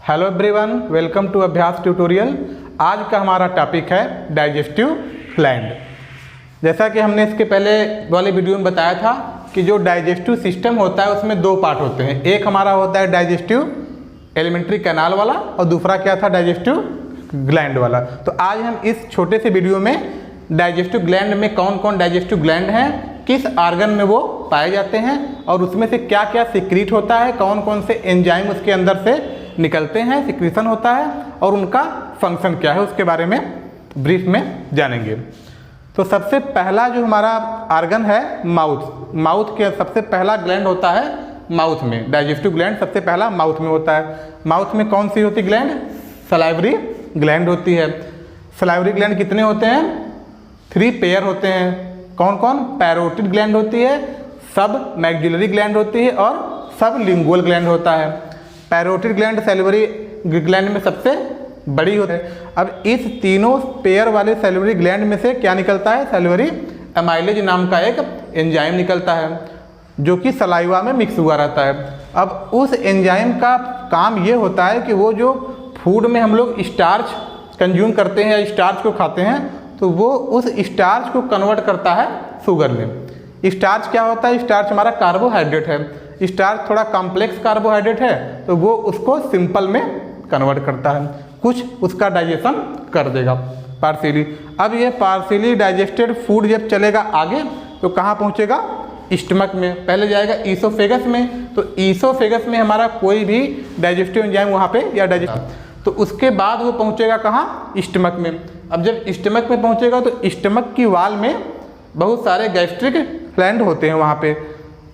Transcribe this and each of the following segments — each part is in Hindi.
हेलो एवरीवन, वेलकम टू अभ्यास ट्यूटोरियल। आज का हमारा टॉपिक है डाइजेस्टिव ग्लैंड। जैसा कि हमने इसके पहले वाले वीडियो में बताया था कि जो डाइजेस्टिव सिस्टम होता है उसमें दो पार्ट होते हैं। एक हमारा होता है डाइजेस्टिव एलिमेंट्री कैनाल वाला और दूसरा क्या था, डाइजेस्टिव ग्लैंड वाला। तो आज हम इस छोटे से वीडियो में डाइजेस्टिव ग्लैंड में कौन कौन डाइजेस्टिव ग्लैंड हैं, किस आर्गन में वो पाए जाते हैं और उसमें से क्या क्या सिक्रीट होता है, कौन कौन से एंजाइम उसके अंदर से निकलते हैं, सिक्रीशन होता है और उनका फंक्शन क्या है, उसके बारे में ब्रीफ में जानेंगे। तो सबसे पहला जो हमारा आर्गन है माउथ के सबसे पहला ग्लैंड होता है माउथ में। डाइजेस्टिव ग्लैंड सबसे पहला माउथ में होता है। माउथ में कौन सी होती ग्लैंड, सलाइवरी ग्लैंड होती है। सलाइवरी ग्लैंड कितने होते हैं, 3 पेयर होते हैं। कौन कौन, पैरोटिड ग्लैंड होती है, सब मैक्सिलरी ग्लैंड होती है और सब लिंगुअल ग्लैंड होता है। पैरोटिड ग्लैंड सैलिवरी ग्लैंड में सबसे बड़ी होती है। अब इस तीनों पेयर वाले सैलिवरी ग्लैंड में से क्या निकलता है, सैलिवरी एमाइलेज नाम का एक एंजाइम निकलता है जो कि सलाइवा में मिक्स हुआ रहता है। अब उस एंजाइम का काम ये होता है कि वो जो फूड में हम लोग स्टार्च कंज्यूम करते हैं या स्टार्च को खाते हैं तो वो उस स्टार्च को कन्वर्ट करता है शुगर में। स्टार्च क्या होता है, स्टार्च हमारा कार्बोहाइड्रेट है। स्टार्च थोड़ा कॉम्प्लेक्स कार्बोहाइड्रेट है तो वो उसको सिंपल में कन्वर्ट करता है, कुछ उसका डाइजेशन कर देगा पार्शियली। अब ये पार्शियली डाइजेस्टेड फूड जब चलेगा आगे तो कहाँ पहुँचेगा, स्टमक में। पहले जाएगा ईसोफेगस में, तो ईसोफेगस में हमारा कोई भी डाइजेस्टिव एंजाइम वहाँ पे या डाइजेस्ट, तो उसके बाद वो पहुँचेगा कहाँ, स्टमक में। अब जब स्टमक में पहुँचेगा तो स्टमक की वाल में बहुत सारे गैस्ट्रिक ग्लैंड होते हैं वहाँ पे।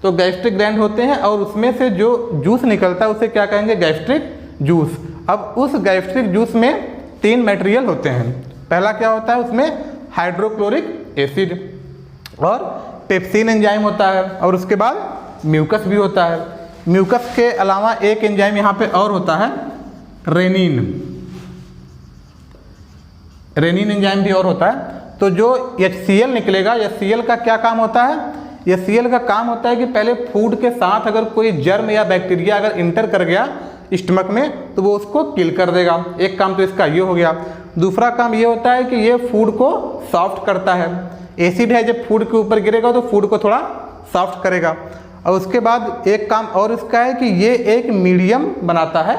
तो गैस्ट्रिक ग्लैंड होते हैं और उसमें से जो जूस निकलता है उसे क्या कहेंगे, गैस्ट्रिक जूस। अब उस गैस्ट्रिक जूस में 3 मटेरियल होते हैं। पहला क्या होता है, उसमें हाइड्रोक्लोरिक एसिड और पेप्सिन एंजाइम होता है और उसके बाद म्यूकस भी होता है। म्यूकस के अलावा एक एंजाइम यहाँ पे और होता है, रेनिन एंजाइम भी और होता है। तो जो HCl निकलेगा, HCl का क्या काम होता है, HCl का काम होता है कि पहले फूड के साथ अगर कोई जर्म या बैक्टीरिया अगर इंटर कर गया स्टमक में तो वो उसको किल कर देगा। एक काम तो इसका ये हो गया। दूसरा काम ये होता है कि ये फूड को सॉफ्ट करता है। एसिड है, जब फूड के ऊपर गिरेगा तो फूड को थोड़ा सॉफ्ट करेगा। और उसके बाद एक काम और इसका है कि ये एक मीडियम बनाता है,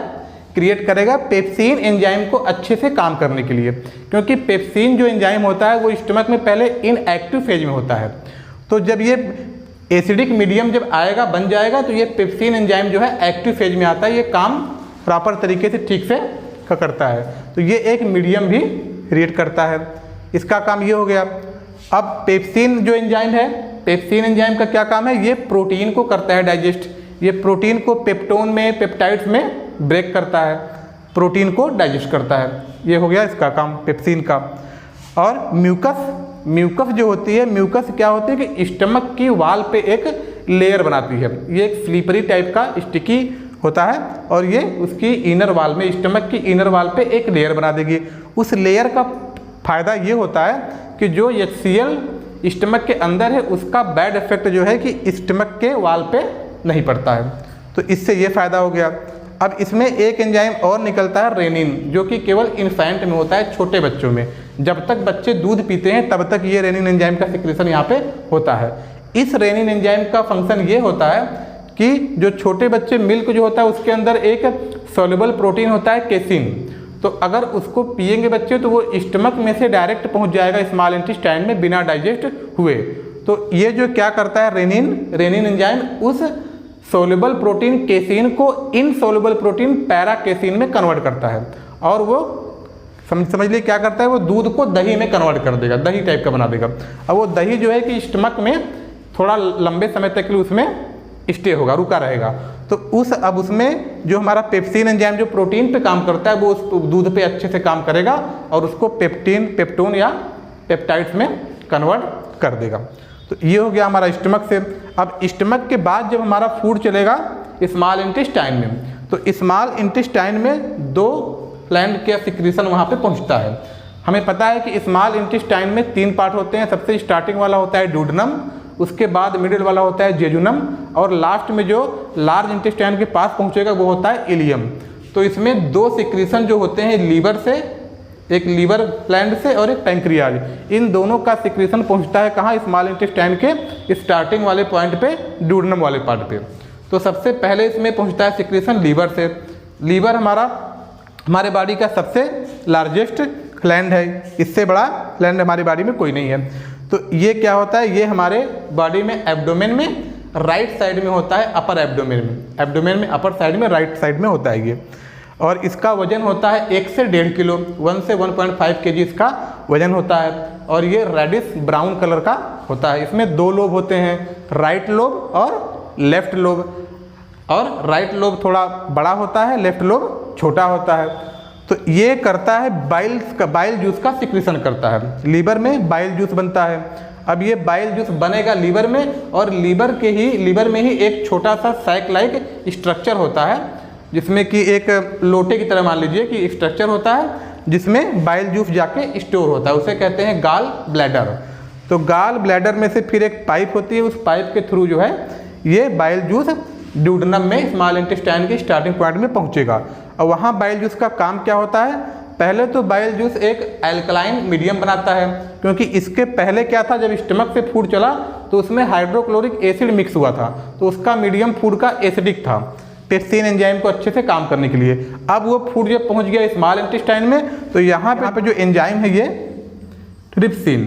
क्रिएट करेगा पेप्सिन एंजाइम को अच्छे से काम करने के लिए। क्योंकि पेप्सिन जो एंजाइम होता है वो स्टमक में पहले इनएक्टिव फेज में होता है। तो जब ये एसिडिक मीडियम जब आएगा, बन जाएगा, तो ये पेप्सिन एंजाइम जो है एक्टिव फेज में आता है। ये काम प्रॉपर तरीके से ठीक से करता है। तो ये एक मीडियम भी क्रिएट करता है, इसका काम ये हो गया। अब पेप्सिन जो एंजाइम है, पेप्सिन एंजाइम का क्या काम है, ये प्रोटीन को करता है डाइजेस्ट। ये प्रोटीन को पेप्टोन में, पेप्टाइड्स में ब्रेक करता है, प्रोटीन को डाइजेस्ट करता है। ये हो गया इसका काम पेप्सिन का। और म्यूकस जो होती है, म्यूकस क्या होती है कि स्टमक की वाल पे एक लेयर बनाती है। ये एक स्लीपरी टाइप का स्टिकी होता है और ये उसकी इनर वाल में, स्टमक की इनर वाल पे एक लेयर बना देगी। उस लेयर का फायदा ये होता है कि जो HCl स्टमक के अंदर है उसका बैड इफेक्ट जो है कि स्टमक के वाल पे नहीं पड़ता है। तो इससे ये फ़ायदा हो गया। अब इसमें एक एंजाइम और निकलता है, रेनिन, जो कि केवल इन्फेंट में होता है, छोटे बच्चों में। जब तक बच्चे दूध पीते हैं तब तक ये रेनिन एंजाइम का सिक्रेशन यहाँ पे होता है। इस रेनिन एंजाइम का फंक्शन ये होता है कि जो छोटे बच्चे मिल्क जो होता है उसके अंदर एक सॉल्युबल प्रोटीन होता है, केसिन। तो अगर उसको पिएंगे बच्चे तो वो स्टमक में से डायरेक्ट पहुँच जाएगा स्मॉल इंटेस्टाइन में बिना डाइजेस्ट हुए। तो ये जो क्या करता है, रेनिन एंजाइम उस सोल्युबल प्रोटीन केसिन को इनसोल्युबल प्रोटीन पैरा केसिन में कन्वर्ट करता है और वो समझ लीजिए क्या करता है, वो दूध को दही में कन्वर्ट कर देगा, दही टाइप का बना देगा। अब वो दही जो है कि स्टमक में थोड़ा लंबे समय तक के लिए उसमें स्टे होगा, रुका रहेगा। तो अब उसमें जो हमारा पेप्सिन एंजाइम जो प्रोटीन पे काम करता है वो उस दूध पे अच्छे से काम करेगा और उसको पेप्टोन या पेप्टाइड्स में कन्वर्ट कर देगा। तो ये हो गया हमारा स्टमक से। अब स्टमक के बाद जब हमारा फूड चलेगा स्मॉल इंटेस्टाइन में, तो स्मॉल इंटेस्टाइन में 2 ग्लैंड के सिक्रीशन वहाँ पे पहुँचता है। हमें पता है कि स्मॉल इंटेस्टाइन में 3 पार्ट होते हैं। सबसे स्टार्टिंग वाला होता है ड्यूडेनम, उसके बाद मिडिल वाला होता है जेजुनम और लास्ट में जो लार्ज इंटेस्टाइन के पास पहुँचेगा वो होता है इलियम। तो इसमें दो सिक्रीशन जो होते हैं लीवर से, एक लीवर ग्लैंड से और एक पैंक्रियाज, इन दोनों का सिक्रीशन पहुंचता है कहाँ, स्मॉल इंटेस्टाइन के स्टार्टिंग वाले पॉइंट पे, ड्यूडेनम वाले पार्ट पे। तो सबसे पहले इसमें पहुंचता है सिक्रीशन लीवर से। लीवर हमारे बॉडी का सबसे लार्जेस्ट ग्लैंड है, इससे बड़ा ग्लैंड हमारी बॉडी में कोई नहीं है। तो ये क्या होता है, ये हमारे बॉडी में एब्डोमेन में राइट साइड में होता है, अपर एब्डोमेन में अपर साइड में राइट साइड में होता है ये। और इसका वजन होता है 1 से 1.5 किलो, 1 से 1.5 kg इसका वजन होता है। और ये रेडिश ब्राउन कलर का होता है। इसमें दो लोब होते हैं, राइट लोब और लेफ्ट लोब। और राइट लोब थोड़ा बड़ा होता है, लेफ्ट लोब छोटा होता है। तो ये करता है बाइल जूस का सिक्रीशन करता है। लीवर में बाइल जूस बनता है। अब ये बाइल जूस बनेगा लीवर में, और लीवर में ही एक छोटा सा सैक लाइक स्ट्रक्चर होता है, जिसमें कि एक लोटे की तरह मान लीजिए कि स्ट्रक्चर होता है, जिसमें बाइल जूस जाके स्टोर होता है। उसे कहते हैं गाल ब्लैडर। तो गाल ब्लैडर में से फिर एक पाइप होती है, उस पाइप के थ्रू जो है ये बाइल जूस ड्यूडेनम में, स्मॉल इंटेस्टाइन के स्टार्टिंग पॉइंट में पहुंचेगा। और वहाँ बाइल जूस का काम क्या होता है, पहले तो बाइल जूस एक एल्कलाइन मीडियम बनाता है, क्योंकि इसके पहले क्या था, जब स्टमक से फूड चला तो उसमें हाइड्रोक्लोरिक एसिड मिक्स हुआ था, तो उसका मीडियम फूड का एसिडिक था पेप्सिन एंजाइम को अच्छे से काम करने के लिए। अब वो फूड जब पहुंच गया स्मॉल इंटेस्टाइन में, तो यहाँ पे जो एंजाइम है ये ट्रिप्सिन,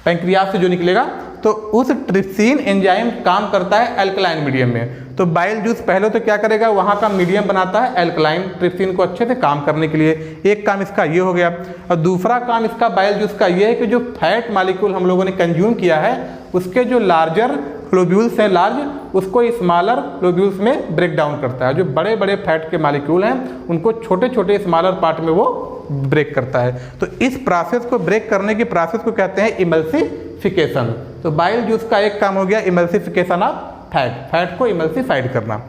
पैंक्रियाज से जो निकलेगा, तो उस ट्रिप्सिन एंजाइम काम करता है अल्कलाइन मीडियम में। तो बाइल जूस पहले तो क्या करेगा, वहाँ का मीडियम बनाता है अल्कलाइन, ट्रिप्सिन को अच्छे से काम करने के लिए। एक काम इसका ये हो गया। और दूसरा काम इसका बाइल जूस का ये है कि जो फैट मालिक्यूल हम लोगों ने कंज्यूम किया है, उसके जो लार्जर ग्लोब्यूल्स है लार्ज, उसको स्मॉलर ग्लोब्यूल्स में ब्रेक डाउन करता है। जो बड़े बड़े फैट के मालिक्यूल हैं उनको छोटे छोटे स्मॉलर पार्ट में वो ब्रेक करता है। तो इस प्रोसेस को ब्रेक करने की प्रोसेस को कहते हैं इमल्सिफिकेशन। तो बाइल जूस का एक काम हो गया इमल्सिफिकेशन ऑफ फैट को इमल्सिफाइड करना,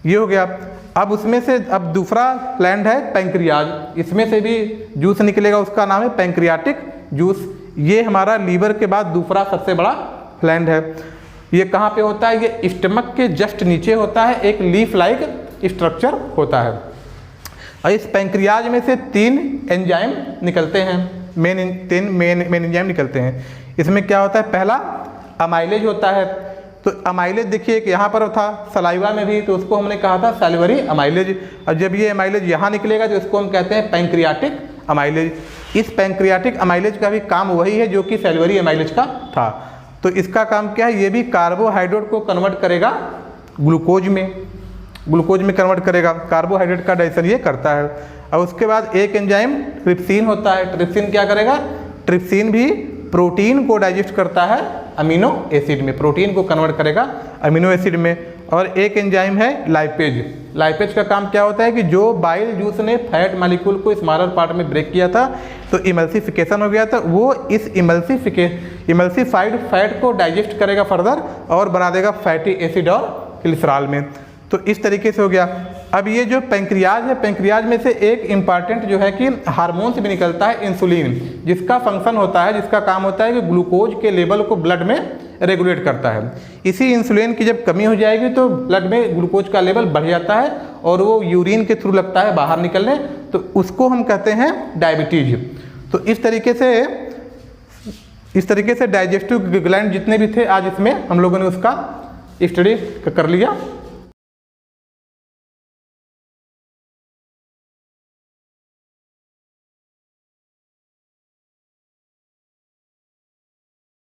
ये हो गया। अब उसमें से अब दूसरा ग्लैंड है पैंक्रियाज, इसमें से भी जूस निकलेगा, उसका नाम है पैंक्रियाटिक जूस। ये हमारा लीवर के बाद दूसरा सबसे बड़ा ग्लैंड है। ये कहाँ पे होता है, ये स्टमक के जस्ट नीचे होता है, एक लीफ लाइक स्ट्रक्चर होता है। और इस पैंक्रियाज में से 3 एंजाइम निकलते हैं, मेन एंजाइम निकलते हैं। इसमें क्या होता है, पहला अमाइलेज होता है। तो अमाइलेज देखिए कि यहाँ पर था सलाइवा में भी, तो उसको हमने कहा था सैलिवरी अमाइलेज। और जब ये अमाइलेज यहाँ निकलेगा तो इसको हम कहते हैं पैंक्रियाटिक अमाइलेज। इस पैंक्रियाटिक अमाइलेज का भी काम वही है जो कि सैलिवरी अमाइलेज का था। तो इसका काम क्या है, ये भी कार्बोहाइड्रेट को कन्वर्ट करेगा ग्लूकोज में कन्वर्ट करेगा, कार्बोहाइड्रेट का डाइजेशन ये करता है। और उसके बाद एक एंजाइम ट्रिप्सिन होता है। ट्रिप्सिन क्या करेगा, ट्रिप्सिन भी प्रोटीन को डाइजेस्ट करता है अमीनो एसिड में, प्रोटीन को कन्वर्ट करेगा अमीनो एसिड में। और एक एंजाइम है लाइपेज। लाइपेज का काम क्या होता है कि जो बाइल जूस ने फैट मॉलिक्यूल को स्मॉलर पार्ट में ब्रेक किया था, तो इमल्सिफिकेशन हो गया था, वो इस इमल्सिफाइड फैट को डाइजेस्ट करेगा फर्दर और बना देगा फैटी एसिड और ग्लिसरॉल में। तो इस तरीके से हो गया। अब ये जो पैंक्रियाज है, पैंक्रियाज में से एक इम्पॉर्टेंट जो है कि हार्मोन से भी निकलता है इंसुलिन, जिसका फंक्शन होता है, जिसका काम होता है कि ग्लूकोज के लेवल को ब्लड में रेगुलेट करता है। इसी इंसुलिन की जब कमी हो जाएगी तो ब्लड में ग्लूकोज का लेवल बढ़ जाता है और वो यूरिन के थ्रू लगता है बाहर निकलने, तो उसको हम कहते हैं डायबिटीज। तो इस तरीके से डाइजेस्टिव ग्लैंड जितने भी थे आज इसमें हम लोगों ने उसका स्टडी कर लिया।